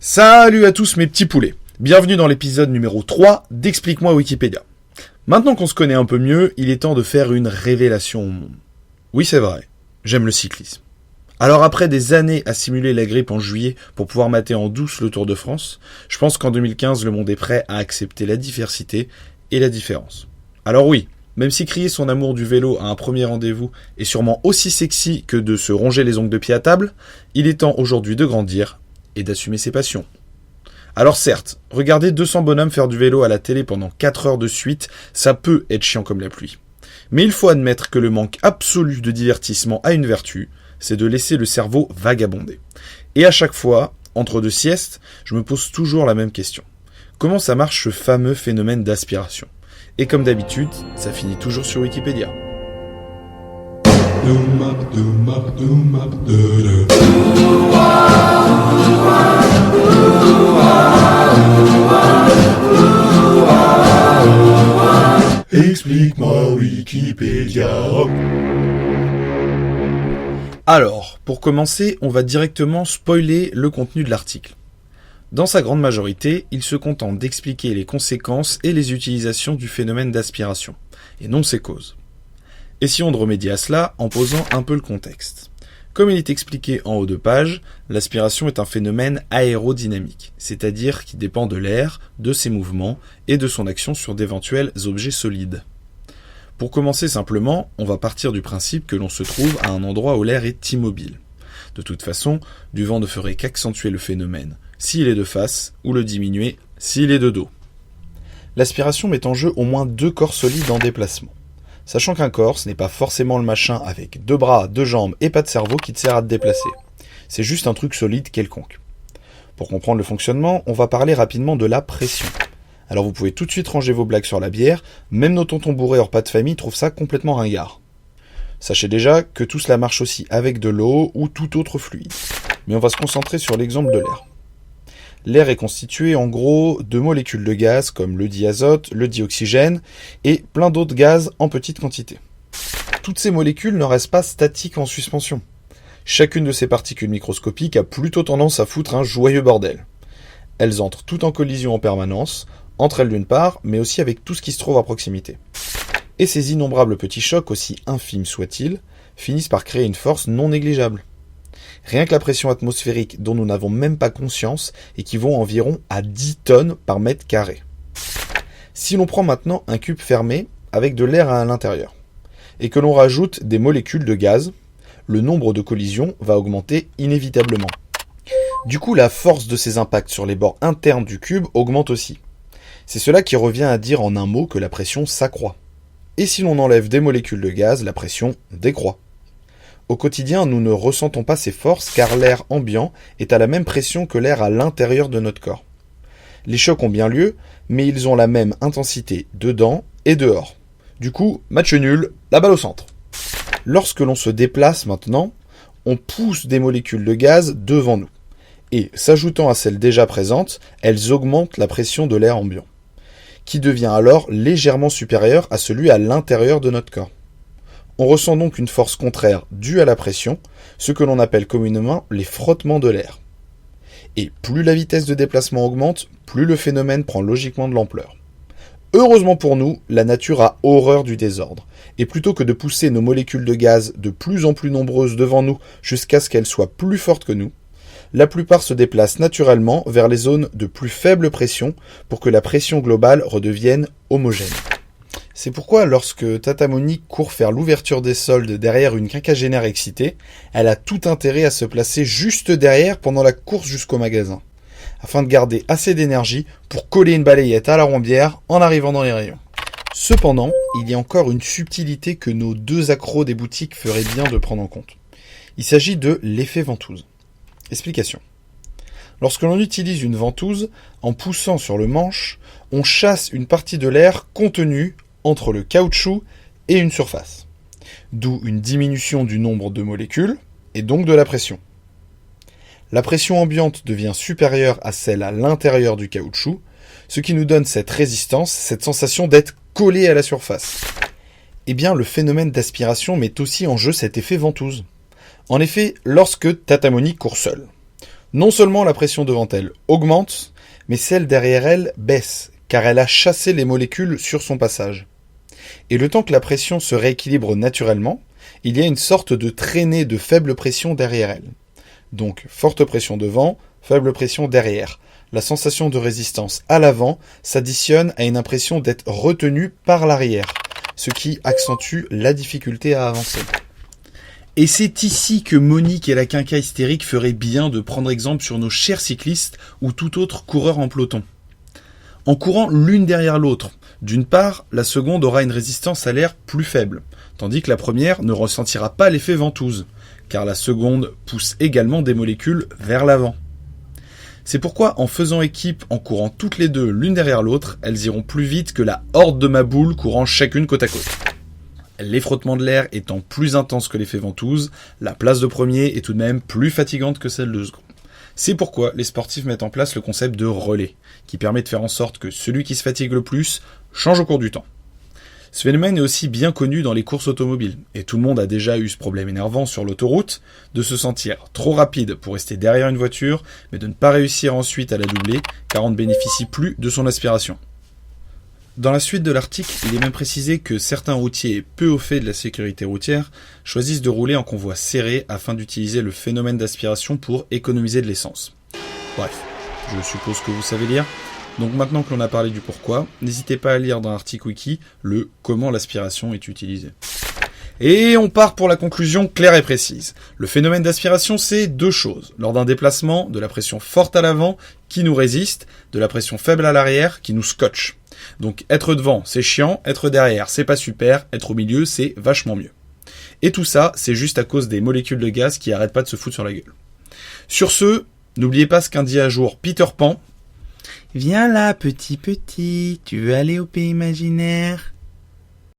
Salut à tous mes petits poulets, bienvenue dans l'épisode numéro 3 d'Explique-moi Wikipédia. Maintenant qu'on se connaît un peu mieux, il est temps de faire une révélation au monde. Oui c'est vrai, j'aime le cyclisme. Alors après des années à simuler la grippe en juillet pour pouvoir mater en douce le Tour de France, je pense qu'en 2015 le monde est prêt à accepter la diversité et la différence. Alors oui, même si crier son amour du vélo à un premier rendez-vous est sûrement aussi sexy que de se ronger les ongles de pied à table, il est temps aujourd'hui de grandir et d'assumer ses passions. Alors certes, regarder 200 bonhommes faire du vélo à la télé pendant 4 heures de suite, ça peut être chiant comme la pluie. Mais il faut admettre que le manque absolu de divertissement a une vertu, c'est de laisser le cerveau vagabonder. Et à chaque fois, entre deux siestes, je me pose toujours la même question. Comment ça marche ce fameux phénomène d'aspiration ? Et comme d'habitude, ça finit toujours sur Wikipédia. Explique-moi Wikipédia. Alors, pour commencer, on va directement spoiler le contenu de l'article. Dans sa grande majorité, il se contente d'expliquer les conséquences et les utilisations du phénomène d'aspiration, et non ses causes. Essayons de remédier à cela en posant un peu le contexte. Comme il est expliqué en haut de page, l'aspiration est un phénomène aérodynamique, c'est-à-dire qui dépend de l'air, de ses mouvements et de son action sur d'éventuels objets solides. Pour commencer simplement, on va partir du principe que l'on se trouve à un endroit où l'air est immobile. De toute façon, du vent ne ferait qu'accentuer le phénomène, s'il est de face, ou le diminuer, s'il est de dos. L'aspiration met en jeu au moins 2 corps solides en déplacement. Sachant qu'un corps, ce n'est pas forcément le machin avec 2 bras, 2 jambes et pas de cerveau qui te sert à te déplacer. C'est juste un truc solide quelconque. Pour comprendre le fonctionnement, on va parler rapidement de la pression. Alors vous pouvez tout de suite ranger vos blagues sur la bière, même nos tontons bourrés hors pas de famille trouvent ça complètement ringard. Sachez déjà que tout cela marche aussi avec de l'eau ou tout autre fluide. Mais on va se concentrer sur l'exemple de l'air. L'air est constitué en gros de molécules de gaz comme le diazote, le dioxygène et plein d'autres gaz en petite quantité. Toutes ces molécules ne restent pas statiques en suspension. Chacune de ces particules microscopiques a plutôt tendance à foutre un joyeux bordel. Elles entrent toutes en collision en permanence, entre elles d'une part, mais aussi avec tout ce qui se trouve à proximité. Et ces innombrables petits chocs, aussi infimes soient-ils, finissent par créer une force non négligeable. Rien que la pression atmosphérique dont nous n'avons même pas conscience équivaut environ à 10 tonnes par mètre carré. Si l'on prend maintenant un cube fermé avec de l'air à l'intérieur et que l'on rajoute des molécules de gaz, le nombre de collisions va augmenter inévitablement. Du coup, la force de ces impacts sur les bords internes du cube augmente aussi. C'est cela qui revient à dire en un mot que la pression s'accroît. Et si l'on enlève des molécules de gaz, la pression décroît. Au quotidien, nous ne ressentons pas ces forces car l'air ambiant est à la même pression que l'air à l'intérieur de notre corps. Les chocs ont bien lieu, mais ils ont la même intensité dedans et dehors. Du coup, match nul, la balle au centre. Lorsque l'on se déplace maintenant, on pousse des molécules de gaz devant nous. Et, s'ajoutant à celles déjà présentes, elles augmentent la pression de l'air ambiant, qui devient alors légèrement supérieur à celui à l'intérieur de notre corps. On ressent donc une force contraire due à la pression, ce que l'on appelle communément les frottements de l'air. Et plus la vitesse de déplacement augmente, plus le phénomène prend logiquement de l'ampleur. Heureusement pour nous, la nature a horreur du désordre, et plutôt que de pousser nos molécules de gaz de plus en plus nombreuses devant nous jusqu'à ce qu'elles soient plus fortes que nous, la plupart se déplacent naturellement vers les zones de plus faible pression pour que la pression globale redevienne homogène. C'est pourquoi lorsque Tata Monique court faire l'ouverture des soldes derrière une quinquagénaire excitée, elle a tout intérêt à se placer juste derrière pendant la course jusqu'au magasin, afin de garder assez d'énergie pour coller une balayette à la rombière en arrivant dans les rayons. Cependant, il y a encore une subtilité que nos 2 accros des boutiques feraient bien de prendre en compte. Il s'agit de l'effet ventouse. Explication. Lorsque l'on utilise une ventouse, en poussant sur le manche, on chasse une partie de l'air contenu entre le caoutchouc et une surface. D'où une diminution du nombre de molécules et donc de la pression. La pression ambiante devient supérieure à celle à l'intérieur du caoutchouc, ce qui nous donne cette résistance, cette sensation d'être collé à la surface. Eh bien, le phénomène d'aspiration met aussi en jeu cet effet ventouse. En effet, lorsque Tata Monique court seule, Non seulement la pression devant elle augmente, mais celle derrière elle baisse, car elle a chassé les molécules sur son passage. Et le temps que la pression se rééquilibre naturellement, il y a une sorte de traînée de faible pression derrière elle. Donc forte pression devant, faible pression derrière. La sensation de résistance à l'avant s'additionne à une impression d'être retenu par l'arrière, ce qui accentue la difficulté à avancer. Et c'est ici que Monique et la quinca hystérique feraient bien de prendre exemple sur nos chers cyclistes ou tout autre coureur en peloton. En courant l'une derrière l'autre, d'une part, la seconde aura une résistance à l'air plus faible, tandis que la première ne ressentira pas l'effet ventouse, car la seconde pousse également des molécules vers l'avant. C'est pourquoi en faisant équipe en courant toutes les deux l'une derrière l'autre, elles iront plus vite que la horde de Maboule courant chacune côte à côte. Les frottements de l'air étant plus intenses que l'effet ventouse, la place de premier est tout de même plus fatigante que celle de second. C'est pourquoi les sportifs mettent en place le concept de relais, qui permet de faire en sorte que celui qui se fatigue le plus change au cours du temps. Ce phénomène est aussi bien connu dans les courses automobiles, et tout le monde a déjà eu ce problème énervant sur l'autoroute, de se sentir trop rapide pour rester derrière une voiture, mais de ne pas réussir ensuite à la doubler, car on ne bénéficie plus de son aspiration. Dans la suite de l'article, il est même précisé que certains routiers peu au fait de la sécurité routière choisissent de rouler en convoi serré afin d'utiliser le phénomène d'aspiration pour économiser de l'essence. Bref, je suppose que vous savez lire. Donc maintenant que l'on a parlé du pourquoi, n'hésitez pas à lire dans l'article wiki le comment l'aspiration est utilisée. Et on part pour la conclusion claire et précise. Le phénomène d'aspiration, c'est deux choses. Lors d'un déplacement, de la pression forte à l'avant qui nous résiste, de la pression faible à l'arrière qui nous scotche. Donc être devant, c'est chiant, être derrière, c'est pas super, être au milieu, c'est vachement mieux. Et tout ça, c'est juste à cause des molécules de gaz qui arrêtent pas de se foutre sur la gueule. Sur ce, n'oubliez pas ce qu'un dit un jour Peter Pan. Viens là, petit, tu veux aller au pays imaginaire ?